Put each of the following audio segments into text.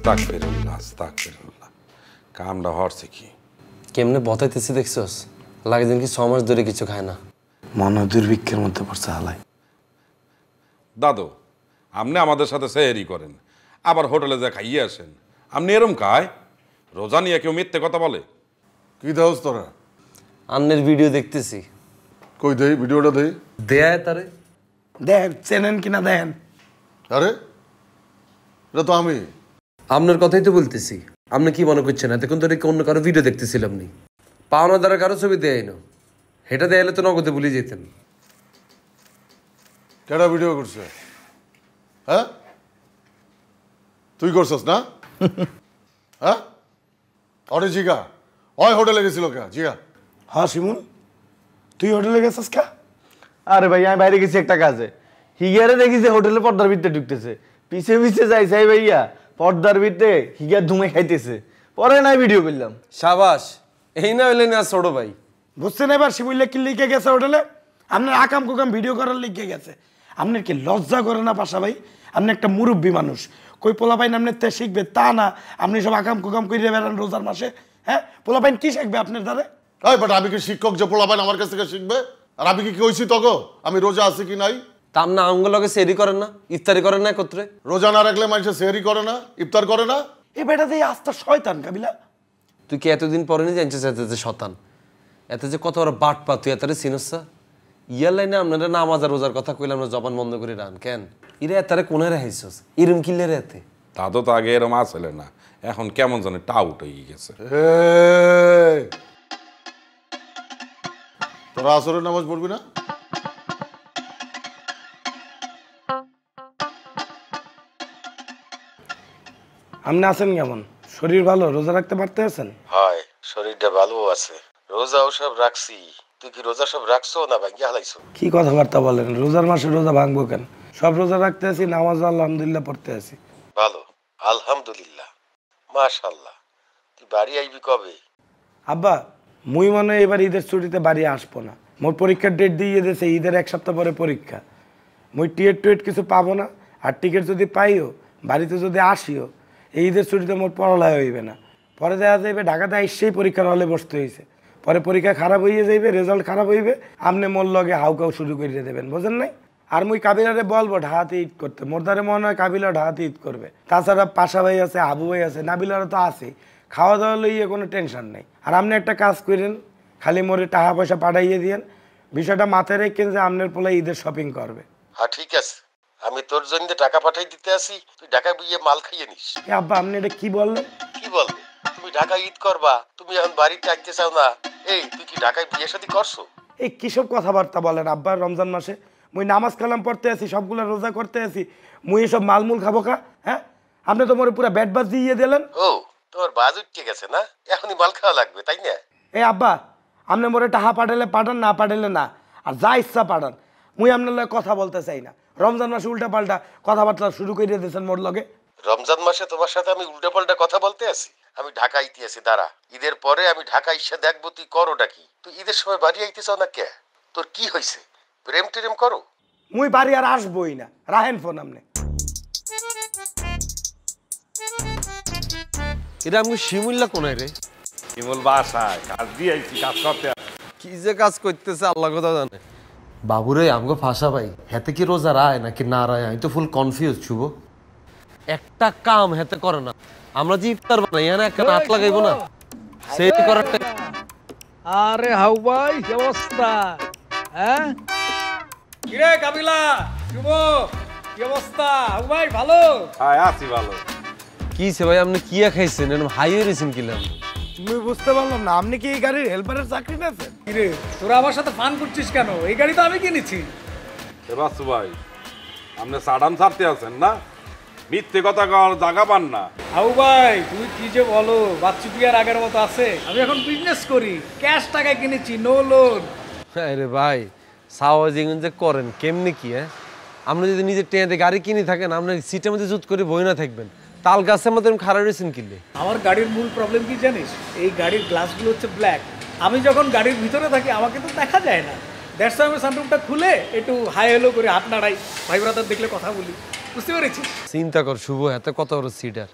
আস্তাগফিরুল্লাহ আস্তাগফিরুল্লাহ। কামটা হরছে কি? কেমনে বতাইতেছি দেখছস? লাগে দিন কি 6 মাস ধরে কিছু খায় না। মন দুর্ভিক্ষের মধ্যে পড়ছে হালাই। দাদু, আপনি আমাদের সাথে সেহরি করেন, আবার হোটেলে যা খাইয়ে আসেন। আপনি এরম খায়? রোজা নিয়ে কেউ মিথ্যে কথা বলে? কি দেওস তোরা? আন্নের ভিডিও দেখতেছি। কই দেই ভিডিওটা দেই। দেয় তারে দেখেন চেনেন কিনা দেখেন। আরে এটা তো আমি। আপনার কথাই তো বলতেছি। আপনি কি মনে করছেন এতক্ষণ ধরে অন্য কারো ভিডিও দেখতেছিলাম নি? পাওনা দ্বারা কারো ছবি দেয় না, সেটা দেয়ালে তো নগদে ভুলে যেতেন। কেডা ভিডিও করছে? হ্যাঁ তুই করছস না? হ্যাঁ অরে জিগা ওই হোটেলে গেছিল কে? জিগা। হ্যাঁ শিমুল, তুই হোটেলে গেছিস কা? আরে ভাই আমি বাইরে গেছি একটা কাজে, হিগারে দেখি যে হোটেলে পর্দার ভিতরে ঢুকতেছে, পিছে পিছে যাই চাই ভাইয়া পর্দার ভিতরে হিগার ধুমে খাইতেছে, পরে নাই ভিডিও করলাম। সাবাস, এই না হইলে না ছোট ভাই। বুঝছেন এবার শিমুল্লা কি লিখে গেছে হোটেলে? আপনার আকাম কুকাম ভিডিও করার লিখে গেছে। আপনার কি লজ্জা করে না পাশা ভাই? আপনি একটা মুরব্বী মানুষ, কই পোলাপাইন আপনার তে শিখবে তা না, আপনি সব আকাম কুকাম করে বেড়ান রোজার মাসে। হ্যাঁ পোলাপাইন কি শিখবে আপনার দ্বারা? এই বাট আমি কি শিক্ষক যে পোলাপাইন আমার কাছ থেকে শিখবে? আর আমি কি কইছি তোকে আমি রোজা আছি কি নাই? তা আপনি আঙ্গুলকে সেরি করেন না, ইফতারি করেন না একত্রে? রোজা না রাখলে মানুষ সেহরি করে না, ইফতার করে না? এই বেটা দিয়ে আস্তা শয়তান কাবিলা। তুই কি এতদিন পরে নিয়ে জানছিস এত যে শতান, এত যে কত বড় বাট পা, তুই এতারে চিনসা? ইয়ার লাইনে আপনারা নামাজ আর রোজার কথা কইলে আমরা জবান বন্ধ করে রান কেন? ইরে এতারে কোনে রাখিস ইরম কিনলে রে এতে? দাদু তো আগে এরম আসলে না, এখন কেমন জানে টাউট হয়ে গেছে। এই, তোরা আসরের নামাজ পড়বি না? আপনি আছেন কেমন? শরীর ভালো? রোজা রাখতে পারতে আছেন? হয়, শরীরটা ভালো আছে, রোজাও সব রাখছি। তুই কি রোজা সব রাখছো না ভাঙ্গি হালাইছো? কি কথাবার্তা বলেন? রোজার মাসে রোজা ভাঙবো কেন? সব রোজা রাখতে আছি, নামাজ আলহামদুলিল্লাহ পড়তে আছি। ভালো, আলহামদুলিল্লাহ, মাশাআল্লাহ। তুই বাড়ি আইবি কবে? আব্বা মুই মনে হয় এবার ঈদের ছুটিতে বাড়ি আসবো না। মোর পরীক্ষার ডেট দিয়ে দিয়েছে, ঈদের 1 সপ্তাহ পরে পরীক্ষা। মুই টিকিট কিছু পাবো না, আর টিকিট যদি পাইও, বাড়িতে যদি আসিও, এই ঈদের ছুটিতে মোর পড়ালেখা হইবে না। পরে দেখা যাইবে ঢাকাতে এসেই পরীক্ষার হলে বসতে হয়েছে, পরে পরীক্ষা খারাপ হইয়া যাইবে, রেজাল্ট খারাপ হইবে, আপনি মোর লগে হাউকাউ শুরু করিয়ে দেবেন, বোঝেন নাই? আর মুই কাবিলারে বলবো ঢাকাতে ঈদ করতে, মোর দ্বারে মনে হয় কাবিলা ঢাকাতে ঈদ করবে। তাছাড়া পাশা ভাই আছে, আবু ভাই আছে, নাবিলারও তো আছে, খাওয়া দাওয়া লইয়ে কোনো টেনশন নেই। আর আপনি একটা কাজ করেন, খালি মোরে টাকা পয়সা পাঠাইয়ে দিয়েন, বিষয়টা মাথায় রেখেন যে আপনার পোলা ঈদের শপিং করবে। হ্যাঁ ঠিক আছে, আমি তোর জন্য টাকা পাঠাই দিতে আসি, তুই ঢাকা গিয়ে মাল খাইয়ে নিস। এ আব্বা আপনি এটা কি বললেন? কি বলবে? তুমি ঢাকা ঈদ করবা, তুমি এখন বাড়িতে আসতে চাও না? এই তুই কি ঢাকায় বিয়ে শাদী করছো? এই কিসব কথাবার্তা বলেন আব্বা? রমজান মাসে মুই নামাজ কালাম পড়তে আছি, সবগুলো রোজা করতে আছি, মুই এসব মালমূল খাবো কা? হ্যাঁ আপনি তো মোরে পুরো ব্যাট বাজ দিয়ে দিলেন। ও তোর বাজ উঠে গেছে না, এখনই মাল খাওয়া লাগবে তাই না? এই আব্বা আপনি মোরে টাকা পাঠালে পাঠান, না পাঠালে না, আর যা ইচ্ছা পাঠান, মুই আপনার লগে কথা বলতে চাই না। রমজান মাসে উল্টা পাল্টা কথাবার্তা শুরু করে দিয়েছেন মোর লগে। রমজান মাসে তোমার সাথে আমি উল্টা পাল্টা কথা বলতে আছি? আমি ঢাকা আইতে আছি, দাঁড়া, ঈদের পরে আমি ঢাকা ইসে দেখবো তুই করোটা কি। তুই ঈদের সময় বাড়ি আইতে চাও না কে? তোর কি হয়েছে? প্রেম টেরেম করো? মুই বাড়ি আর আসবোই না, রাহেন ফোন আপনি। এটা আমি শিমুল্লা কোনায় রে? কেবল বাসায় কাজ দিয়ে আইছি, কাজ করতে। কি যে কাজ করতেছে আল্লাহ কথা জানে। বাবুরে আমগো ফাঁসা ভাই, হেতে কি রোজা রায় নাকি না রায়? আমি তো ফুল কনফিউজ। শুভ একটা কাম হেতে করে না, আমরা যে ইফতার বানাই না একটা নাক লাগাইবো না, সেই করার। আরে হাউ ভাই কি অবস্থা? হ্যাঁ কিরে কাবিলা, শুভ কি অবস্থা? হাউ ভাই ভালো? হ্যাঁ আছি ভালো। কি সে ভাই আপনি কি খাইছেন? এরকম হাইওয়ে রেসিং কিলাম মুই বুঝতে পারলাম না, আপনি কি এই গাড়ির হেল্পারের চাকরি পেয়েছেন? কিরে তোরা আমার সাথে ফান করছিস কেন? এই গাড়ি তো আমি কিনেছি। এ বাসু ভাই, আপনি সাডান ছাড়তে আছেন না? মিথ্যে কথা কর জায়গা পান না। হাউ ভাই তুই কি যে বলো, বাচ্চু কি আর আগের মতো আছে? আমি এখন বিজনেস করি, ক্যাশ টাকায় কিনেছি, নো লোন। আরে ভাই সাওয়াজিং যে করেন কেমনি কি? হ্যাঁ আপনি যদি নিজের ট্রেনে গাড়ি কিনে থাকেন, আপনার সিটের মধ্যে জুত করে বই না থাকবেন, তাল গাছের মধ্যে খারাপ রেছেন কিনলে। আমার গাড়ির মূল প্রবলেম কি জানিস? এই গাড়ির গ্লাসগুলো হচ্ছে ব্ল্যাক। আমি যখন গাড়ির ভিতরে থাকি আমাকে তো দেখা যায় না, দ্যাটস ওয়াই আমি সানরুফটা খুলে একটু হাই হ্যালো করে হাত নাড়াই, ভাই ব্রাদার দেখলে কথা বলি, বুঝতে পেরেছিস? চিন্তা কর শুভ, এত কত বড় সিটার,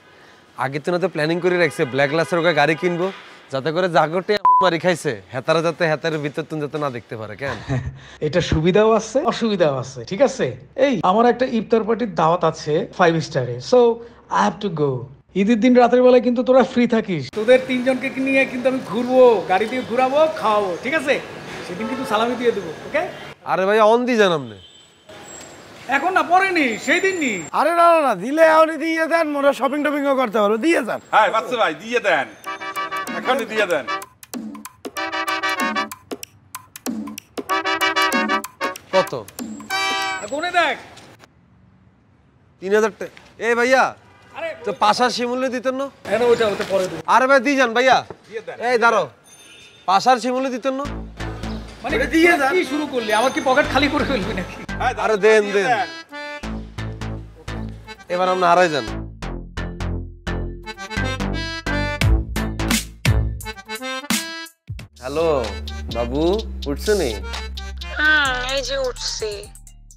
আগে তো না তো প্ল্যানিং করে রাখছে ব্ল্যাক গ্লাসের ওকে গাড়ি কিনবো যাতে করে জাগরটে এমন মারি খাইছে হেতারা যাতে হেতারের ভিতর তুমি যাতে না দেখতে পারে কেন এটা সুবিধাও আছে অসুবিধাও আছে ঠিক আছে এই আমার একটা ইফতার পার্টির দাওয়াত আছে 5 স্টারে so I have to go ঈদের দিন রাতের বেলায় কিন্তু তোরা ফ্রি থাকিস তোদের তিনজনকে নিয়ে কিন্তু আমি ঘুরবো গাড়ি দিয়ে ঘুরাবো খাওয়াবো ঠিক আছে সেদিন কিন্তু সালামি দিয়ে দেবো ওকে আরে ভাই অন দি জানাম না এখন না পরে নি সেই দিন নি আরে না না না দিলে এখনই দিয়ে দেন মোরা শপিং টপিংও করতে পারবো দিয়ে যান হ্যাঁ বাচ্চা ভাই দিয়ে দেন এখনই দিয়ে দেন কত কোনে দেখ 3000 টাকা এ ভাইয়া আরে তো পাশার শিমুল্য দিতেন না এনে ওটা পরে দেবো আরে ভাই দিয়ে যান ভাইয়া এই দাঁড়ো পাশার শিমুল্য দিতেন না মানে দিয়ে যান কি শুরু করলি আমার কি পকেট খালি করে ফেলবি নাকি আরে দেন দেন এবার আমরা হারাই যান হ্যালো বাবু উঠছে নি এই যে উঠছি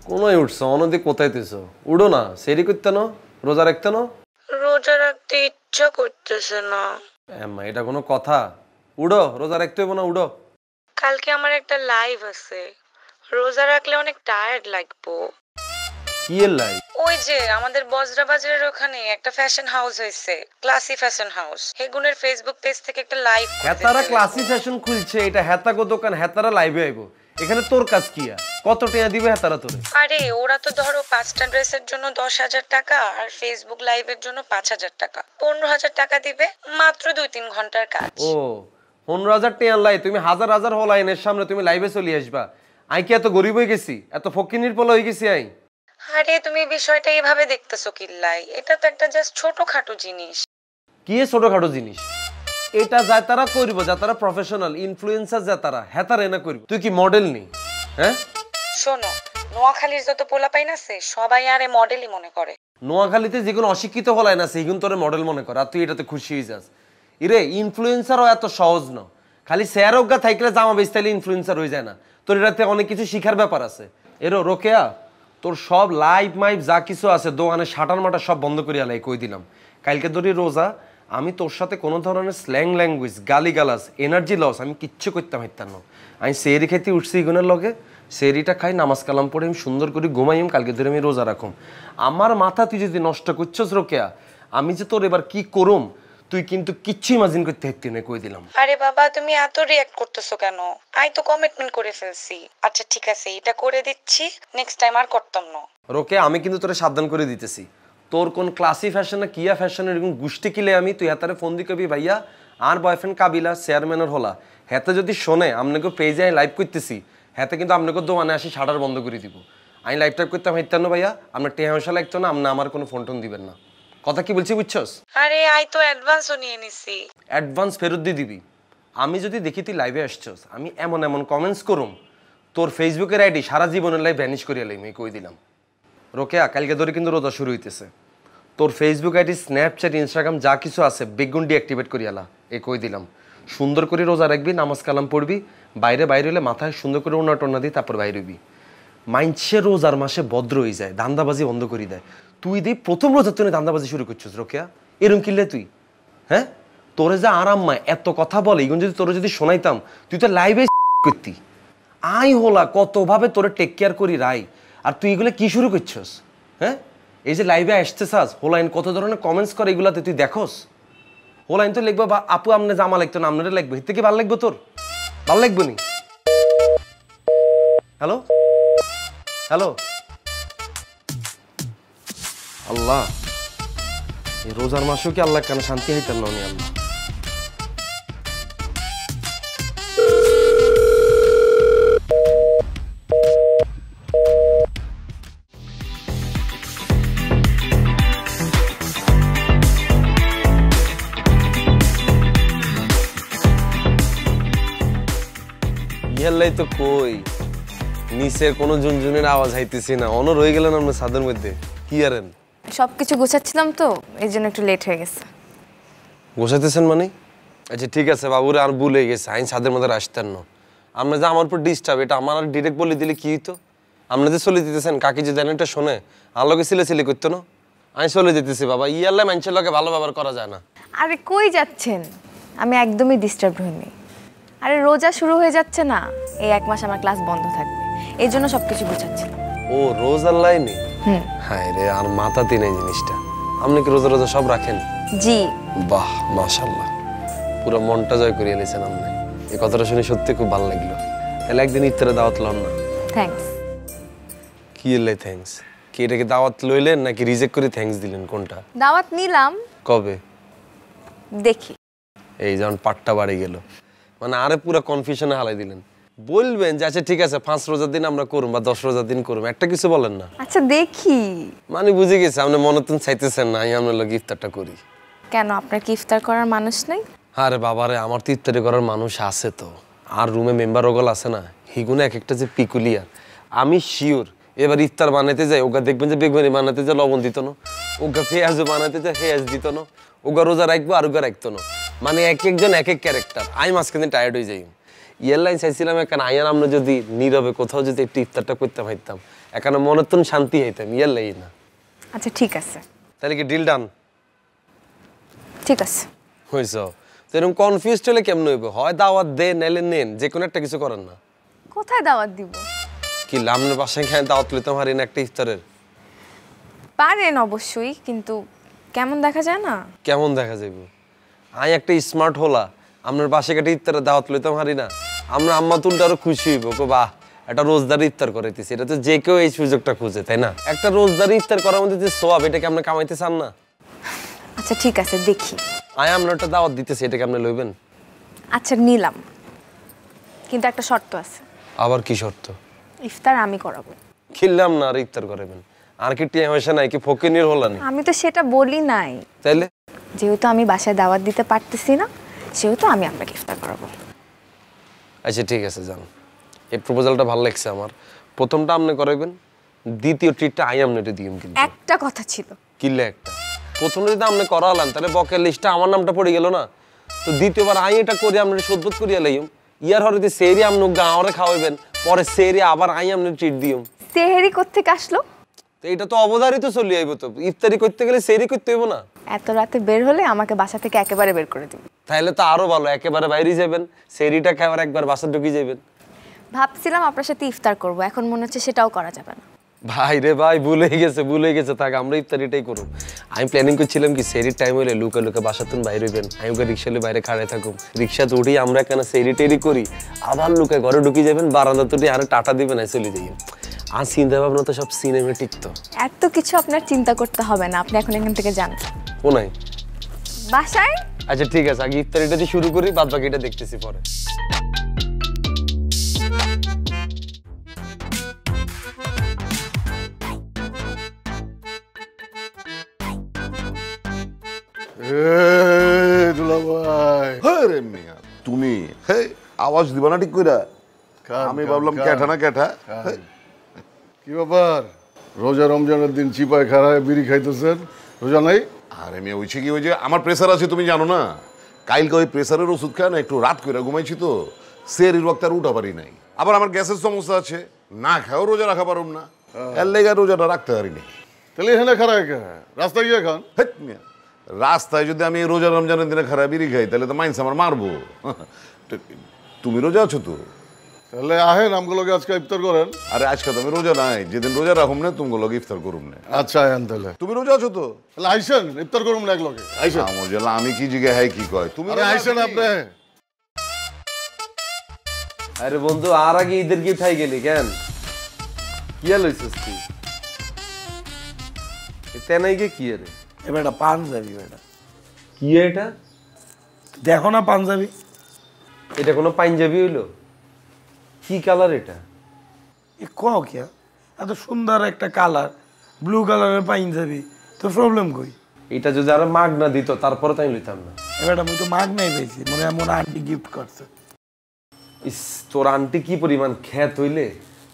কোনোই উঠছো অনদি কোথায় তেছো উড়ো না সেরি করতে না রোজা রাখতে না রোজা রাখতে ইচ্ছা করতেছে না এম্মা এটা কোনো কথা উড়ো রোজা রাখতে হবে না উড়ো কালকে আমার একটা লাইভ আছে রোজা রাখলে অনেক টায়ার্ড লাগবো কি এর লাই ওই যে আমাদের বজরা বাজারের ওখানে একটা ফ্যাশন হাউস হয়েছে ক্লাসি ফ্যাশন হাউস হেগুনের ফেসবুক পেজ থেকে একটা লাইভ হেতারা ক্লাসি ফ্যাশন খুলছে এটা হেতাগো দোকান হেতারা লাইভে আইবো এখানে তোর কাজ কি কত টাকা দিবে হেতারা তোরে আরে ওরা তো ধরো 5টা ড্রেসের জন্য 10,000 টাকা আর ফেসবুক লাইভের জন্য 5,000 টাকা 15,000 টাকা দিবে মাত্র 2-3 ঘন্টার কাজ ও 15,000 টাকা লাই তুমি হাজার হাজার হলাইনের সামনে তুমি লাইভে চলে আসবা আই কি এত গরিব হয়ে গেছি এত ফকিনির পোলা হয়ে গেছি আই আরে তুমি বিষয়টা এইভাবে দেখতেছো কিল্লাই এটা তো একটা জাস্ট ছোটখাটো জিনিস কি ছোটখাটো জিনিস এটা যায় তারা করব যা তারা প্রফেশনাল ইনফ্লুয়েন্সার যা তারা হেতারে না করব তুই কি মডেল নি হ্যাঁ শোনো নোয়াখালীর যত পোলাপাইন আছে সবাই আরে মডেলই মনে করে নোয়াখালীতে যে কোনো অশিক্ষিত হলাই না সেগুন তোরে মডেল মনে করে আর তুই এটাতে খুশি হয়ে যাস ইরে ইনফ্লুয়েন্সারও এত সহজ না খালি শেয়ার অজ্ঞা থাকলে জামা বেচতাইলে ইনফ্লুয়েন্সার হয়ে যায় না তোর এটাতে অনেক কিছু শিখার ব্যাপার আছে এরো রোকেয়া তোর সব লাইভ মাইভ যা কিছু আছে দোকানে শাটার মাটা সব বন্ধ করিয়া লাই কই দিলাম কালকে ধরি রোজা আমি তোর সাথে কোনো ধরনের স্ল্যাং ল্যাঙ্গুয়েজ গালিগালাজ এনার্জি লস আমি কিচ্ছু করতাম পারতাম না আমি সেরি খাইতে উঠছি ইগুনের লগে সেরিটা খাই নামাজ কালাম পড়ে আমি সুন্দর করে ঘুমাইম কালকে ধরে আমি রোজা রাখুম আমার মাথা তুই যদি নষ্ট করছস রোকেয়া আমি যে তোর এবার কি করুম তুই কিন্তু কিচ্ছু ইমাজিন করতে পারতি না কই দিলাম আরে বাবা তুমি এত রিঅ্যাক্ট করতেছো কেন আই তো কমিটমেন্ট করে ফেলছি আচ্ছা ঠিক আছে এটা করে দিচ্ছি নেক্সট টাইম আর করতাম না রোকে আমি কিন্তু তোরে সাবধান করে দিতেছি তোর কোন ক্লাসি ফ্যাশন না কিয়া ফ্যাশন এরকম গুষ্টি কিলে আমি তুই হাতারে ফোন দি কবি ভাইয়া আর বয়ফ্রেন্ড কাবিলা চেয়ারম্যানের হলা হেতে যদি শোনে আপনাকে পেজে আমি লাইভ করতেছি হেতে কিন্তু আপনাকে দোকানে আসি শাটার বন্ধ করে দিব আমি লাইভ টাইপ করতাম হাইতান্ন ভাইয়া আপনার টেহামশা লাগতো না আপনি আমার কোনো ফোন টোন দিবেন না কথা কি বলছি বুঝছস আরে আই তো অ্যাডভান্সও নিয়ে নিছি অ্যাডভান্স ফেরত দিয়ে দিবি আমি যদি দেখি তুই লাইভে আসছস আমি এমন এমন কমেন্টস করুম তোর ফেসবুকের আইডি সারা জীবনের লাইভ ভ্যানিশ করিয়া লাইম আমি কই দিলাম রোকেয়া কালকে ধরে কিন্তু রোজা শুরু হইতেছে তোর ফেসবুক আইডি স্ন্যাপচ্যাট ইনস্টাগ্রাম যা কিছু আছে বেগুন ডিঅ্যাক্টিভেট করিয়ালা এই কই দিলাম সুন্দর করে রোজা রাখবি নামাজ কালাম পড়বি বাইরে হলে মাথায় সুন্দর করে ওনা টনা দিয়ে তারপর বাইরে হবি মাইনসে রোজার মাসে ভদ্র হয়ে যায় ধান্দাবাজি বন্ধ করে দেয় তুই দিয়ে প্রথম রোজার তুই ধান্দাবাজি শুরু করছিস রোকেয়া এরম কিনলে তুই হ্যাঁ তোরে যা আরাম মা এত কথা বলে এগুলো যদি তোরে যদি শোনাইতাম তুই তো লাইভে করতি আই হোলা কতভাবে তোরে টেক কেয়ার করি রাই আর তুই এগুলো কি শুরু করছস হ্যাঁ এই যে লাইভে আসতে চাস হোলাইন কত ধরনের কমেন্টস করে এগুলাতে তুই দেখোস হোলাইন তো লিখবো বা আপু আমনে জামা লিখতো না আপনারা লিখবো এর থেকে ভালো লাগবো তোর ভালো লাগবো নি হ্যালো হ্যালো আল্লাহ এই রোজার মাসেও কি আল্লাহ কেন শান্তি হইতেন না উনি আল্লাহ ইহাল্লাই তো কই নিচের কোনো ঝুনঝুনের আওয়াজ হাইতেছি না অনর হয়ে গেলেন আমরা ছাদের মধ্যে কি আরেন সবকিছু গোছাচ্ছিলাম তো এই জন্য একটু লেট হয়ে গেছে গোছাইতেছেন মানে আচ্ছা ঠিক আছে বাবুরে আর ভুল হয়ে গেছে আইন ছাদের মধ্যে আসতেন না আমরা যে আমার উপর ডিস্টার্ব এটা আমার আর ডিরেক্ট বলে দিলে কি হইতো আপনি যে চলে দিতেছেন কাকি যে জানেনটা শোনে আলোকে ছিলে করতো না আমি চলে যেতেছি বাবা, ইয়ারলে মানুষের লগে ভালো ব্যবহার করা যায় না। আরে কই যাচ্ছেন? আমি একদমই ডিস্টার্ব হইনি। আরে রোজা শুরু হয়ে যাচ্ছে না, এই 1 মাস আমার ক্লাস বন্ধ থাকবে, এই জন্য সবকিছু গুছাচ্ছিলাম। ও রোজার লাইনে? হায় রে, আর মাথাতে নেই জিনিসটা। আপনি কি রোজা রোজা সব রাখেন? জি। বাহ মাশাআল্লাহ, পুরো মনটা জয় করিয়ে নিয়েছেন আপনি। এই কথাটা শুনে সত্যি খুব ভালো লাগলো। তাহলে একদিন ইফতারে দাওয়াত লন না? থ্যাঙ্কস। কি এলে থ্যাঙ্কস? কি এটাকে দাওয়াত লইলেন নাকি রিজেক্ট করে থ্যাঙ্কস দিলেন, কোনটা? দাওয়াত নিলাম। কবে? দেখি। এই যখন পাট্টা বাড়ি গেল, মানে আরে পুরো কনফিউশনে হালাই দিলেন। বলবেন যে আচ্ছা ঠিক আছে 5 রোজার দিন আমরা করুম বা 10 রোজার দিন করুম, একটা কিছু বলেন না। আচ্ছা দেখি। মানে বুঝে গেছে আপনি মনতুন চাইতেছেন না আমি আপনার লগে ইফতারটা করি। কেন, আপনার কি ইফতার করার মানুষ নেই? আরে বাবারে, আমার তো ইফতারি করার মানুষ আছে তো, আর রুমে মেম্বার ওগুলো আছে না, হিগুনে এক একটা যে পিকুলিয়ার। আমি শিওর এবার ইফতার বানাইতে যাই ওগা দেখবেন যে বেগুনি বানাতে যায় লবণ দিত না, ওগা পেঁয়াজ বানাইতে যায় পেঁয়াজ দিত না, ওগা রোজা রাখবো আর ওগা রাখতো না। মানে এক একজন এক এক ক্যারেক্টার। আমি মাঝখানে টায়ার্ড হয়ে যাই। ইয়ারলাইন চাইছিলাম এখানে আয়ার আমরা যদি নীরবে কোথাও যদি একটু ইফতারটা করতে পারতাম, এখানে মনে তো শান্তি হইতাম। ইয়ারলাই না। আচ্ছা ঠিক আছে। তাহলে কি ডিল ডান? ঠিক আছে। হয়েছ তো, এরকম কনফিউজড হলে কেমন হইব? হয় দাওয়াত দেন নাইলে নেন, যে কোনো একটা কিছু করেন না। কোথায় দাওয়াত দিব? কি আপনার বাসায় খেয়ে দাওয়াত লইতাম হারি না একটা ইফতারের? পারেন অবশ্যই, কিন্তু কেমন দেখা যায় না? কেমন দেখা যাইব? আমি একটা স্মার্ট হলা আপনার বাসায় একটা ইফতারের দাওয়াত লইতাম হারি না? আমরা আম্মা তুলটা আরো খুশি হইব, বাহ একটা রোজদারি ইফতার করাইতেছি। এটা তো যে কেউ এই সুযোগটা খুঁজে, তাই না? একটা রোজদারি ইফতার করার মধ্যে যে সোয়াব, এটাকে আপনি কামাইতে চান না? আচ্ছা ঠিক আছে, দেখি। আমি আপনার একটা দাওয়াত দিতেছি, এটাকে আপনি লইবেন? আচ্ছা নিলাম, কিন্তু একটা শর্ত আছে। আবার কি শর্ত? ইফতার আমি করাবো। খিললাম না, আর ইফতার করাবেন? আর কি টিয়া পয়সা নাই কি ফকিনির হলানি? আমি তো সেটা বলি নাই। তাইলে? যেহেতু আমি বাসায় দাওয়াত দিতে পারতেছি না, সেহেতু আমি আপনাকে ইফতার করাবো। আচ্ছা ঠিক আছে, যান। এই প্রপোজালটা ভালো লাগছে আমার। প্রথমটা আপনি করাইবেন, দ্বিতীয় ট্রিটটা আই আপনাকে দিম। কিন্তু একটা কথা ছিল। কিল্লে একটা? প্রথমে যদি আপনি করালাম তাহলে বকের লিস্টে আমার নামটা পড়ে গেল না? তো দ্বিতীয়বার আই এটা করি আপনার শোধবোধ করিয়া লাইম। ইয়ার হরে সেরি আপনি গাঁওরে খাওয়াইবেন, পরে সেরি আবার আই আপনি ট্রিট দিম। সেহেরি কোত্থেকে আসলো? তো এটা তো অবধারিত চলে আইব। তো ইফতারি করতে গেলে সেরি করতে হইব না? এত রাতে বের হলে আমাকে বাসা থেকে একেবারে বের করে দিবেন। তাহলে তো আরো ভালো, একেবারে বাইরে যাবেন, সেরিটা খাবার একবার বাসা ঢুকে যাবেন। ভাবছিলাম আপনার সাথে ইফতার করব, এখন মনে হচ্ছে সেটাও করা যাবে না। ভাই রে ভাই, ভুলে গেছে থাক, আমরা ইফতারিটাই করব। আমি প্ল্যানিং করছিলাম কি সেরির টাইম হইলে লুকা লুকা বাসাতুন বাইরে হইবেন, আমি ওকে রিক্সালে বাইরে খাড়াই থাকুম, রিক্সাতে উঠেই আমরা কেন সেরি টেরি করি, আবার লুকায় ঘরে ঢুকে যাবেন, বারান্দা তুটি আরে টাটা দিবেন, আই চলে যাই। আর চিন্তা ভাবনা তো সব সিনেমেটিক। তো এত কিছু আপনার চিন্তা করতে হবে না, আপনি এখন এখান থেকে যান। ও নাই বাসায়? আচ্ছা ঠিক আছে, আগে ইফতারিটা দিয়ে শুরু করি, বাদ বাকিটা দেখতেছি পরে। তুমি আওয়াজ দিবা না ঠিক কইরা? আমি ভাবলাম ক্যাঠা না ক্যাঠা। কি ব্যাপার, রোজা রমজানের দিন চিপায় খাড়ায় বিড়ি খাইতেছেন, রোজা নাই? আরে মেয়ে হয়েছে কি, ওই যে আমার প্রেসার আছে তুমি জানো না, কালকে ওই প্রেসারের ওষুধ খায় না, একটু রাত করে ঘুমাইছি তো সেরির ওয়াক্ত আর উঠা পারি নাই। আবার আমার গ্যাসের সমস্যা আছে, না খাও রোজা রাখা পারুম না, এর লেগে রোজাটা রাখতে পারিনি। তাহলে এখানে খাড়ায় রাস্তায় গিয়ে খান। রাস্তায় যদি আমি রোজা রমজানের দিনে খারাপ বিড়ি খাই তাহলে তো মাইন্স আমার মারবো। তুমি রোজা আছো তো? তাহলে আহেন আমগুলোকে আজকে ইফতার করেন। আরে আজকে তো আমি রোজা নাই, যেদিন রোজা রাখুম না তুমগুলোকে ইফতার করুম না। আচ্ছা আহেন তাহলে। তুমি রোজা আছো তো? তাহলে আইসেন ইফতার করুম না একলগে। আইসেন। আমি কি জিগে হ্যাঁ কি কয় তুমি আইসেন আপনি। আরে বন্ধু, আর আগে ঈদের গিফট খাই গেলি কেন? কি লইছিস তুই? তেনাই গে কি রে? এবার এটা পাঞ্জাবি। বেটা কি এটা? দেখো না পাঞ্জাবি। এটা কোনো পাঞ্জাবি হইলো? কি কালার এটা? এ কও কি এত সুন্দর একটা কালার, ব্লু কালারের পাঞ্জাবি, তো প্রবলেম কই? এটা যদি আরো মাগ না দিত তারপরে তাই লইতাম না। এবার আমি তো মাগ নাই পেয়েছি, মনে এমন আন্টি গিফট করছে। ইস, তোর আন্টি কি পরিমাণ খ্যাত হইলে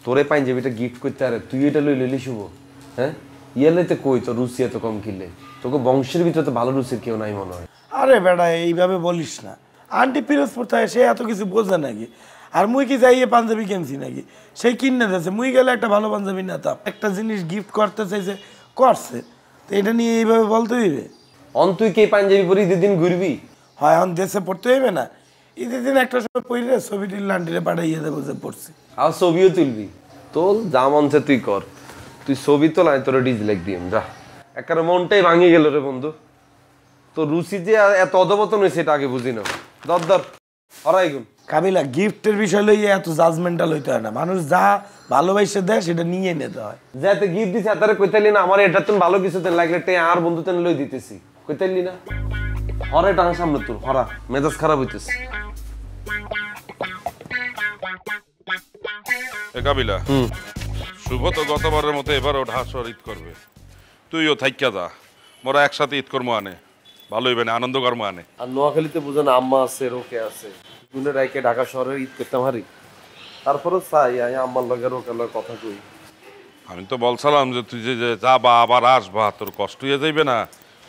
তোরে পাঞ্জাবিটা গিফট করতে, আরে তুই এটা লই লইলি শুভ? হ্যাঁ ইয়ালেতে কই তো রুচি এত কম কিনলে? তোকে বংশের ভিতরে তো ভালো রুচির কেউ নাই মনে হয়। আরে বেটা এইভাবে বলিস না, আন্টি পিরোজপুর থাকে, সে এত কিছু বোঝে নাকি? আর মুই কি যাইয়ে পাঞ্জাবি কিনছি নাকি? সেই কিনে দিয়েছে, মুই গেলে একটা ভালো পাঞ্জাবি নিতাম। একটা জিনিস গিফট করতে চাইছে, করছে, তো এটা নিয়ে এইভাবে বলতে হইবে? অন তুই কে পাঞ্জাবি পরে ঈদের দিন ঘুরবি? হয় এখন দেশে পড়তে হইবে না, ঈদের দিন একটা সময় পড়লে ছবিটির লান্টিরে পাঠাইয়ে দেবো যে পড়ছি। আর ছবিও তুলবি, তোল যা মনছে তুই কর, তুই ছবি তোল আমি তোর ডিসলাইক দিম যা। একবারে মনটাই ভাঙে গেল রে বন্ধু, তোর রুচি যে এত অধপতন হয়েছে এটা আগে বুঝি না। দর দর হরাই গুণ। কাবিলা, গিফটের বিষয় লইয়ে এত জাজমেন্টাল হইতে হয় না, মানুষ যা ভালোবাসে দেয় সেটা নিয়ে নিতে হয়। যাতে গিফট দিছে তারে কইতালি না আমার এটা তুমি ভালো কিছু তেন লাগলে টে আর বন্ধু তেন লই দিতেছি, কইতালি না হরে টাকা সামনে তোর হরা মেজাজ খারাপ হইতেছে। এ কাবিলা, শুভ তো গতবারের মতো এবারও ঢাসর ঈদ করবে, তুইও থাইকা যা, মোরা একসাথে ঈদ করবো আনে, ভালো হইবে না, আনন্দ করবো আনে। আর নোয়াখালীতে বুঝেন আম্মা আছে, রোকে আছে, দুনে রাইকে ঢাকা শহরে ঈদ করতাম হারি, তারপরে চাই আমি আম্মার লগে রোকের লগে কথা কই। আমি তো বলছিলাম যে তুই যে যাবা আবার আসবা, তোর কষ্ট হয়ে যাইবে না?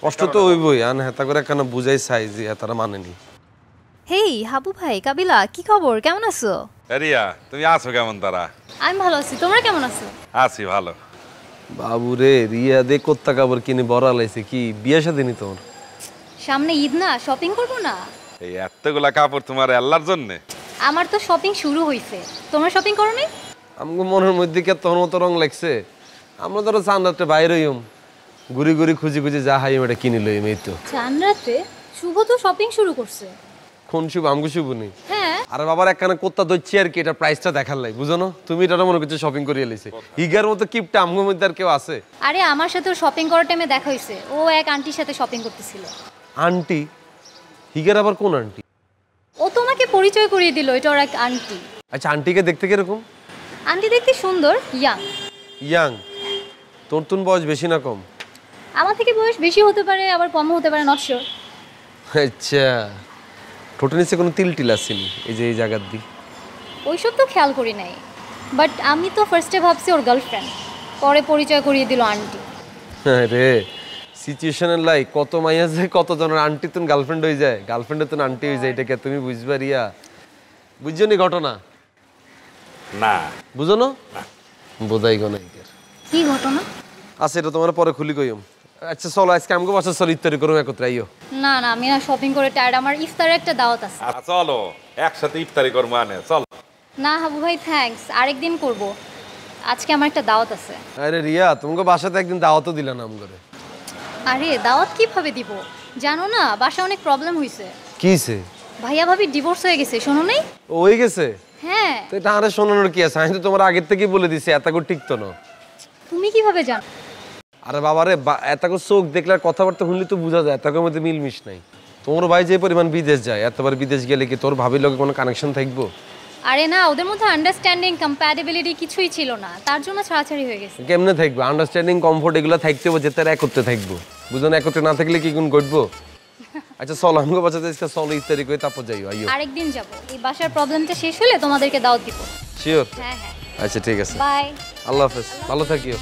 কষ্ট তো হইবই, আন হেতা করে কেন বুঝাই চাই যে তারা মানেনি। হেই হাবু ভাই, কাবিলা, কি খবর, কেমন আছো? রিয়া, তুমি আছো কেমন? তারা আমি ভালো আছি, তোমরা কেমন আছো? আছি ভালো। বাবু রে, রিয়া দে কোত্তা কাপড় কিনে বড়া লাইছে, কি বিয়ে শাদী নি তোর? সামনে ঈদ না, শপিং করবো না? এই এতগুলা কাপড় তোমার আল্লাহর জন্য? আমার তো শপিং শুরু হইছে, তোমরা শপিং করো নি? আমগো মনের মধ্যে কে তোর মতো রং লাগছে, আমরা ধরো চান্দাতে বাইরে হইম, ঘুরি ঘুরি খুঁজি খুঁজি যা হাই এটা কিনে লইম। এই তো চান রাতে শুভ তো শপিং শুরু করছে। কোন শুভ? আমগো শুভ নেই। হ্যাঁ, আরে বাবার একখানে কোত্তা দইছি আর কি, এটা প্রাইসটা দেখার লাই, বুঝো না? তুমি এটা মনে করছো শপিং করিয়ে লইছে, হিগার মতো কিপটা আমগো মধ্যে আর কেউ আছে? আরে আমার সাথে শপিং করার টাইমে দেখা হইছে, ও এক আন্টির সাথে শপিং করতেছিল। আন্টি? হিগার আবার কোন আন্টি? ও তোমাকে পরিচয় করিয়ে দিল, এটা ওর এক আন্টি। আচ্ছা, আন্টিকে দেখতে কিরকম? আন্টি দেখতে সুন্দর, ইয়াং। ইয়াং? তোর তুন বয়স বেশি না কম? আমার থেকে বয়স বেশি হতে পারে, আবার কমও হতে পারে, নট শিওর। আচ্ছা, ঠোঁটের নিচে কোনো তিল টিল আসেনি এই যে এই জায়গার দি? ওইসব তো খেয়াল করি নাই, বাট আমি তো ফার্স্টে ভাবছি ওর গার্লফ্রেন্ড, পরে পরিচয় করিয়ে দিল আন্টি। হ্যাঁ রে, সিচুয়েশনের লাই কত মাইয়া যায়, কত জনের আন্টি তুন গার্লফ্রেন্ড হয়ে যায়, গার্লফ্রেন্ডে তুন আন্টি হয়ে যায়, এটাকে তুমি বুঝবা রিয়া? বুঝছো নি ঘটনা? না বুঝো না? বোঝাই গো না। কি ঘটনা? আচ্ছা, এটা তোমার পরে খুলি কইম। আচ্ছা চলো, আজকে আমগো বাসা চলো, ইফতারি করুম একত্রে। আইও। না না, আমি না শপিং করে টায়ার্ড, আমার ইফতারের একটা দাওয়াত আছে। চলো একসাথে ইফতারি করবো আনে, চল। না হাবু ভাই, থ্যাঙ্কস, আরেকদিন করব, আজকে আমার একটা দাওয়াত আছে। আরে রিয়া, তোমাকে বাসাতে একদিন দাওয়াতও দিলা না আমগরে। আরে দাওয়াত কিভাবে দিব, জানো না বাসা অনেক প্রবলেম হইছে। কিছে? ভাইয়া ভাবি ডিভোর্স হয়ে গেছে, শোনো নাই? হয়ে গেছে? হ্যাঁ। তো এটা আরে শোনানোর কি আছে, আমি তো তোমার আগের থেকেই বলে দিছি, এত করে টিকতো না। তুমি কিভাবে জানো? আরে বাবারে, এত করে চোখ দেখলে আর কথাবার্তা শুনলে তো বোঝা যায়, এত করে মধ্যে মিলমিশ নাই। তোমার ভাই যে পরিমাণ বিদেশ যায়, এতবার বিদেশ গেলে কি তোর ভাবির লগে কোনো কানেকশন থাকবো? আরে না, ওদের মধ্যে আন্ডারস্ট্যান্ডিং কম্প্যাটিবিলিটি কিছুই ছিল না, তার জন্য ছাড়াছাড়ি হয়ে গেছে। কেমনে থাকবো? আন্ডারস্ট্যান্ডিং কমফোর্ট এগুলো থাকতে হবে, যেতে একত্রে থাকবো, বুঝো না? একত্রে না থাকলে কি কোন ঘটবো? আচ্ছা চলো, আমাকে বাচ্চাতে চলো ইফতারি করে তারপর যাইও। আইও। আরেকদিন যাবো, এই বাসার প্রবলেমটা শেষ হলে তোমাদেরকে দাওয়াত দিব। শিওর? হ্যাঁ হ্যাঁ। আচ্ছা ঠিক আছে, বাই। আল্লাহ হাফেজ, ভালো থাকিও।